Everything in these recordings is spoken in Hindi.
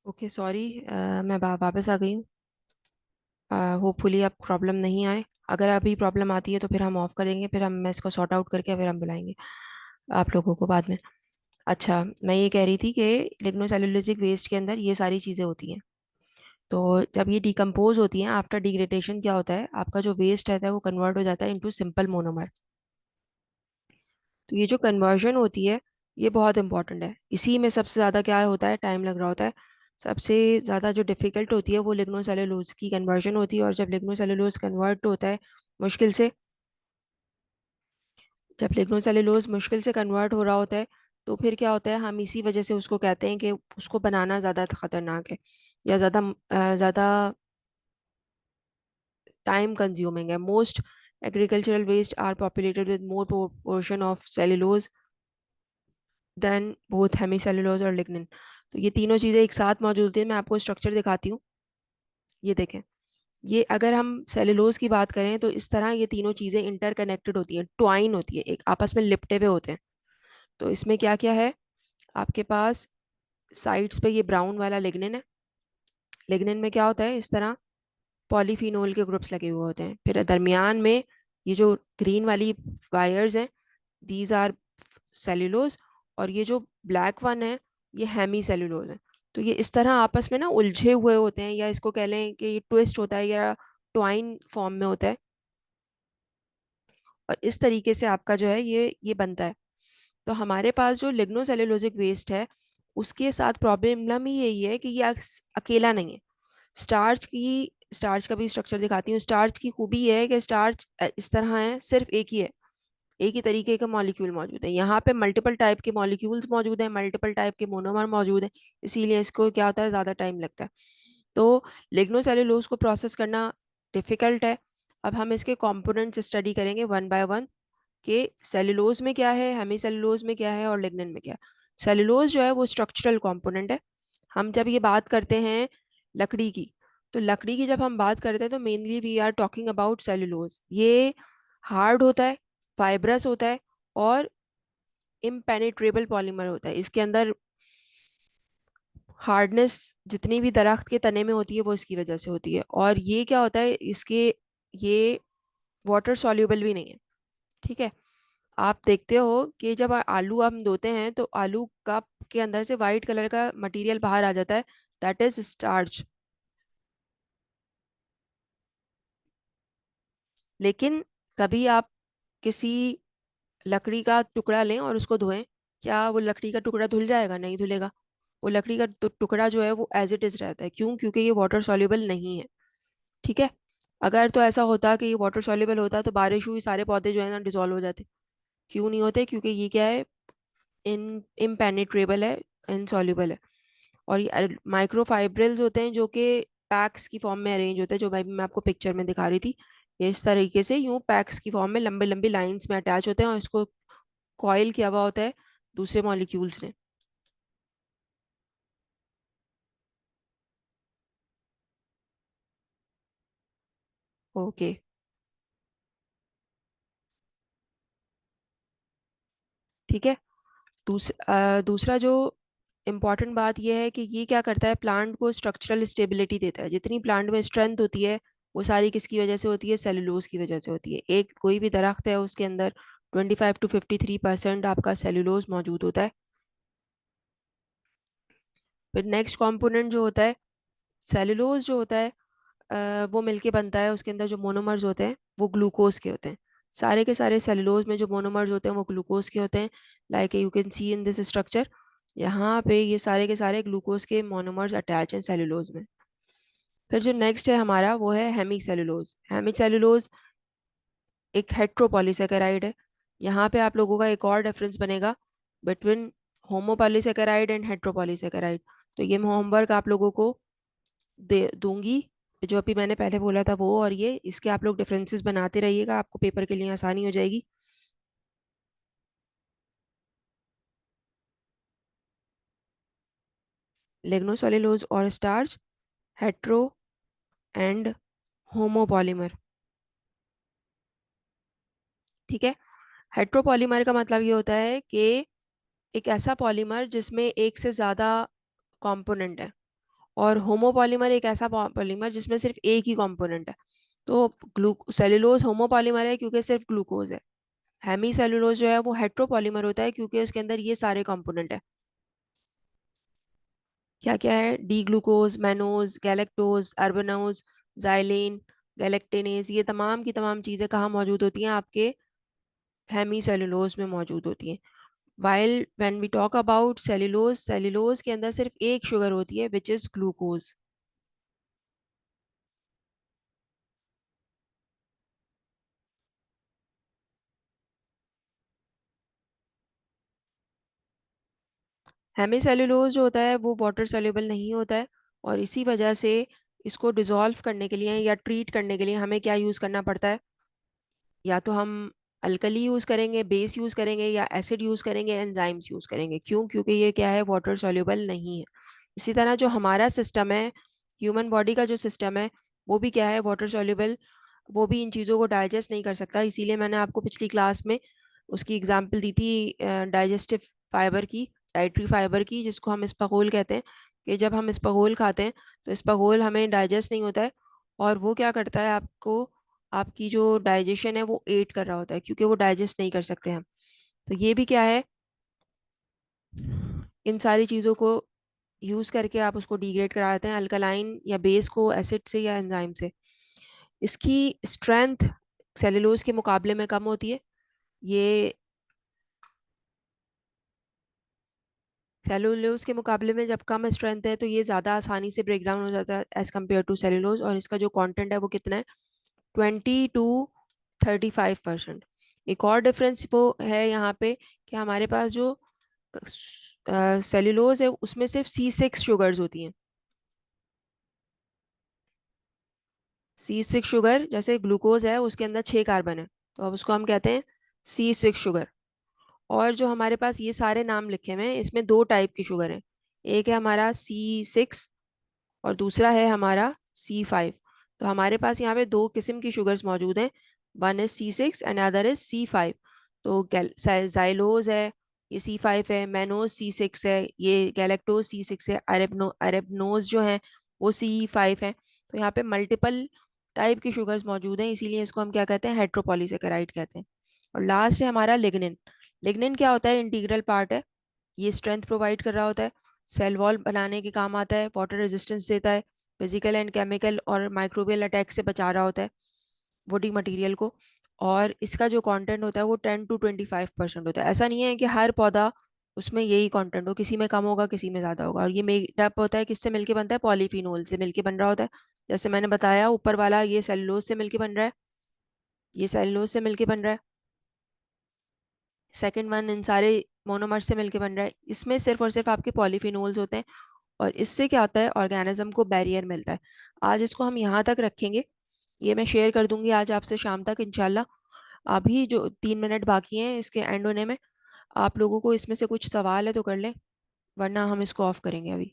Okay sorry. मैं वापस आ गई हूँ। होपफुली अब प्रॉब्लम नहीं आए। अगर अभी प्रॉब्लम आती है तो फिर हम ऑफ करेंगे, फिर मैं इसको सॉर्ट आउट करके फिर हम बुलाएंगे आप लोगों को बाद में। अच्छा, मैं ये कह रही थी कि लिग्नोसेल्यूलोसिक वेस्ट के अंदर ये सारी चीज़ें होती हैं। तो जब ये डिकम्पोज होती हैं, आफ्टर डिग्रेडेशन क्या होता है, आपका जो वेस्ट रहता है वो कन्वर्ट हो जाता है इनटू सिंपल मोनोमर। तो ये जो कन्वर्जन होती है ये बहुत इंपॉर्टेंट है। इसी में सबसे ज़्यादा क्या होता है, टाइम लग रहा होता है। सबसे ज़्यादा जो डिफ़िकल्ट होती है वो लिग्नोसेलुलोज की कन्वर्जन होती है। और जब लिग्नोसेलुलोज कन्वर्ट होता है मुश्किल से, जब लिग्नोसेलुलोज मुश्किल से कन्वर्ट हो रहा होता है, तो फिर क्या होता है, हम इसी वजह से उसको कहते हैं कि उसको बनाना ज़्यादा खतरनाक है या ज़्यादा टाइम कंज्यूमिंग है। Most agricultural waste are populated with more portion of cellulose than both hemicellulose और लिग्निन। तो ये तीनों चीज़ें एक साथ मौजूद होती है। मैं आपको स्ट्रक्चर दिखाती हूँ। ये देखें। ये अगर हम सेलुलोज की बात करें तो इस तरह ये तीनों चीज़ें इंटरकनेक्टेड होती हैं, ट्वाइन होती है, एक आपस में लिपटे हुए होते हैं। तो इसमें क्या क्या है आपके पास, साइड्स पे ये ब्राउन वाला लिग्निन है। लिग्निन में क्या होता है, इस तरह पॉलीफिनोल के ग्रुप्स लगे हुए होते हैं। फिर दरमियान में ये जो ग्रीन वाली वायर्स हैं, दीज आर सेल्यूलोज। और ये जो ब्लैक वन है ये हेमी सेल्यूलोज है। तो ये इस तरह आपस में ना उलझे हुए होते हैं, या इसको कह लें कि ये ट्विस्ट होता है या ट्वाइन फॉर्म में होता है। और इस तरीके से आपका जो है ये बनता है। तो हमारे पास जो लिग्नोसेल्यूलोजिक वेस्ट है उसके साथ प्रॉब्लम ही यही है कि ये अकेला नहीं है। स्टार्च का भी स्ट्रक्चर दिखाती हूँ। स्टार्च की खूबी ये है कि स्टार्च इस तरह है, सिर्फ एक ही है, एक ही तरीके का मॉलिक्यूल मौजूद है। यहाँ पे मल्टीपल टाइप के मॉलिक्यूल्स मौजूद हैं, मल्टीपल टाइप के मोनोमर मौजूद हैं। इसीलिए इसको क्या होता है, ज़्यादा टाइम लगता है। तो लिग्नोसेल्यूलोज को प्रोसेस करना डिफिकल्ट है। अब हम इसके कंपोनेंट्स स्टडी करेंगे वन बाय वन, कि सेलुलोज में क्या है, हेमी सेलुलोज में क्या है और लिग्निन में क्या है। सेलुलोज जो है वो स्ट्रक्चरल कंपोनेंट है। हम जब ये बात करते हैं लकड़ी की, तो लकड़ी की जब हम बात करते हैं तो mainly we are talking about cellulose. ये हार्ड होता है, फाइब्रस होता है और इम्पेनिट्रेबल पॉलीमर होता है। इसके अंदर हार्डनेस जितनी भी दरख्त के तने में होती है वो इसकी वजह से होती है। और ये क्या होता है, इसके ये वाटर सॉल्युबल भी नहीं है। ठीक है। आप देखते हो कि जब आलू हम धोते हैं तो आलू का के अंदर से वाइट कलर का मटेरियल बाहर आ जाता है, दैट इज स्टार्च। लेकिन कभी आप किसी लकड़ी का टुकड़ा लें और उसको धोएं, क्या वो लकड़ी का टुकड़ा धुल जाएगा? नहीं धुलेगा। वो लकड़ी का टुकड़ा जो है वो एज इट इज रहता है। क्यों? क्योंकि ये वाटर सॉल्युबल नहीं है। ठीक है। अगर तो ऐसा होता कि ये वाटर सॉल्युबल होता तो बारिश हुई सारे पौधे जो है ना डिसॉल्व हो जाते। क्यों नहीं होते? क्योंकि ये क्या है, इन इम्पेनिट्रेबल है, इनसॉल्युबल है। और ये माइक्रोफाइब्रिल्स होते हैं जो कि पैक्स की फॉर्म में अरेंज होते हैं, जो मैं आपको पिक्चर में दिखा रही थी। ये इस तरीके से यूं पैक्स की फॉर्म में लंबे लंबी लाइंस में अटैच होते हैं और इसको कॉइल किया हुआ होता है दूसरे मॉलिक्यूल्स ने। ओके। ठीक है। दूसरा जो इम्पॉर्टेंट बात यह है कि ये क्या करता है, प्लांट को स्ट्रक्चरल स्टेबिलिटी देता है। जितनी प्लांट में स्ट्रेंथ होती है वो सारी किसकी वजह से होती है, सेलुलोज की वजह से होती है। एक कोई भी दरख्त है उसके अंदर 25 to 53% आपका सेलुलोज मौजूद होता है। फिर नेक्स्ट कंपोनेंट जो होता है, सेलुलोज जो होता है, वो मिलके बनता है। उसके अंदर जो मोनोमर्स होते हैं वो ग्लूकोज के होते हैं। सारे के सारे सेलुलोज में जो मोनोमर्स होते हैं वो ग्लूकोज के होते हैं। Like you can see in this structure, यहाँ पे ये सारे के सारे ग्लूकोज के मोनोमर्स अटैच हैं सेलुलोज में। फिर जो नेक्स्ट है हमारा वो है हेमी सेलुलोज। हेमी सेलुलोज एक हेट्रोपॉलीसेकेराइड है। यहाँ पे आप लोगों का एक और डिफरेंस बनेगा बिटवीन होमोपॉलीसेकेराइड एंड हेट्रोपॉलीसेकेराइड। तो ये मैं होमवर्क आप लोगों को दे दूंगी, जो अभी मैंने पहले बोला था वो और ये, इसके आप लोग डिफरेंसेस बनाते रहिएगा, आपको पेपर के लिए आसानी हो जाएगी। लिग्नोसेल्यूलोज और स्टार्च, हेट्रो एंड होमोपॉलीमर। ठीक है। हेट्रोपॉलीमर का मतलब ये होता है कि एक ऐसा पॉलीमर जिसमें एक से ज़्यादा कंपोनेंट है। और होमोपॉलीमर एक ऐसा पॉलीमर जिसमें सिर्फ एक ही कंपोनेंट है। तो ग्लू सेलुलोज होमोपॉलीमर है क्योंकि सिर्फ ग्लूकोज है। हेमी सेलुलोज जो है वो हेट्रोपॉलीमर होता है क्योंकि उसके अंदर ये सारे कंपोनेंट है। क्या क्या है? D glucose, mannose, galactose, arabinose, xylan, galactinase, ये तमाम की तमाम चीज़ें कहाँ मौजूद होती हैं? आपके हेमी सेलुलोज में मौजूद होती हैं। While when we talk about cellulose, cellulose के अंदर सिर्फ एक शुगर होती है which is glucose. Hemicellulose जो होता है वो वाटर सोल्यूबल नहीं होता है, और इसी वजह से इसको डिसॉल्व करने के लिए या ट्रीट करने के लिए हमें क्या यूज़ करना पड़ता है? या तो हम अल्कली यूज़ करेंगे, बेस यूज़ करेंगे, या एसिड यूज़ करेंगे, एंजाइम्स यूज़ करेंगे। क्यों? क्योंकि ये क्या है? वाटर सोल्यूबल नहीं है। इसी तरह जो हमारा सिस्टम है, ह्यूमन बॉडी का जो सिस्टम है, वो भी क्या है? Water soluble. वो भी इन चीज़ों को डाइजेस्ट नहीं कर सकता। इसीलिए मैंने आपको पिछली क्लास में उसकी एग्जांपल दी थी डाइजेस्टिव फाइबर की, डाइटरी फाइबर की, जिसको हम इस्पगोल कहते हैं। कि जब हम इस्पगोल खाते हैं तो इस्पगोल हमें डाइजेस्ट नहीं होता है, और वो क्या करता है? आपको आपकी जो डाइजेशन है वो एड कर रहा होता है, क्योंकि वो डाइजेस्ट नहीं कर सकते हम। तो ये भी क्या है? इन सारी चीज़ों को यूज़ करके आप उसको डिग्रेड करा देते हैं, अल्कलाइन या बेस को एसिड से या एंजाइम से। इसकी स्ट्रेंथ सेलुलोज के मुकाबले में कम होती है। ये सेलुलोज के मुकाबले में जब कम स्ट्रेंथ है तो ये ज़्यादा आसानी से ब्रेक डाउन हो जाता है एज कम्पेयर टू सेलुलोज, और इसका जो कंटेंट है वो कितना है? 20 to 35%। एक और डिफरेंस वो है यहाँ पे कि हमारे पास जो सेलुलोज है उसमें सिर्फ C6 शुगर्स होती हैं। C6 शुगर, जैसे ग्लूकोज है उसके अंदर 6 कार्बन है, तो अब उसको हम कहते हैं C6 शुगर। और जो हमारे पास ये सारे नाम लिखे हुए हैं इसमें दो टाइप की शुगर है। एक है हमारा C6 और दूसरा है हमारा C5। तो हमारे पास यहाँ पे दो किस्म की शुगर्स मौजूद हैं। One is C6 and other is C5। तो जाइलोज है, ये C5 है। मैनोज C6 है, ये गैलेक्टोज C6 है। अरेबनोज जो है वो C5 है। तो यहाँ पे मल्टीपल टाइप की शुगर्स मौजूद हैं, इसीलिए इसको हम क्या कहते हैं? हेट्रोपॉलीसेकेराइड कहते हैं। और लास्ट है हमारा लिग्निन। लिग्निन क्या होता है? इंटीग्रल पार्ट है। ये स्ट्रेंथ प्रोवाइड कर रहा होता है, सेल वॉल बनाने के काम आता है, वाटर रेजिस्टेंस देता है, फिजिकल एंड केमिकल और माइक्रोबियल अटैक से बचा रहा होता है वुडी मटेरियल को। और इसका जो कंटेंट होता है वो 10 to 25% होता है। ऐसा नहीं है कि हर पौधा उसमें यही कंटेंट हो, किसी में कम होगा किसी में ज़्यादा होगा। और ये मेडअप होता है किससे मिलके बनता है? पॉलीफिनोल से मिलके बन रहा होता है। जैसे मैंने बताया ऊपर वाला ये सेलुलोज से मिलके बन रहा है, ये सेलुलोज से मिलके बन रहा है। सेकंड वन इन सारे मोनोमर से मिलके बन रहा है। इसमें सिर्फ और सिर्फ आपके पॉलीफिनोल्स होते हैं, और इससे क्या होता है? ऑर्गेनिज्म को बैरियर मिलता है। आज इसको हम यहाँ तक रखेंगे, ये मैं शेयर कर दूंगी आज आपसे शाम तक इंशाल्लाह। अभी जो 3 मिनट बाकी हैं इसके एंड होने में, आप लोगों को इसमें से कुछ सवाल है तो कर लें, वरना हम इसको ऑफ करेंगे अभी।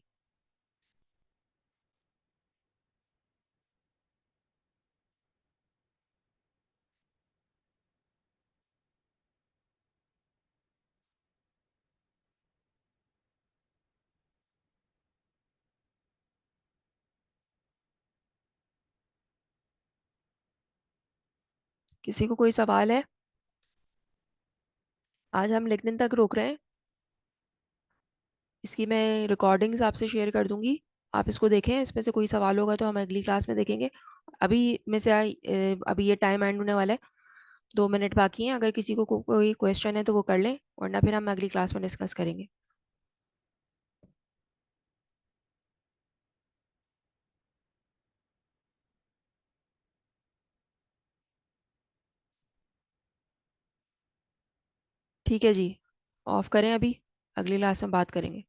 किसी को कोई सवाल है? आज हम लिखने तक रोक रहे हैं। इसकी मैं रिकॉर्डिंग्स आपसे शेयर कर दूंगी, आप इसको देखें। इसमें से कोई सवाल होगा तो हम अगली क्लास में देखेंगे। अभी में से अभी ये टाइम एंड होने वाला है, 2 मिनट बाकी हैं। अगर किसी को कोई क्वेश्चन है तो वो कर लें, वरना फिर हम अगली क्लास में डिस्कस करेंगे। ठीक है जी, ऑफ करें अभी, अगली क्लास में बात करेंगे।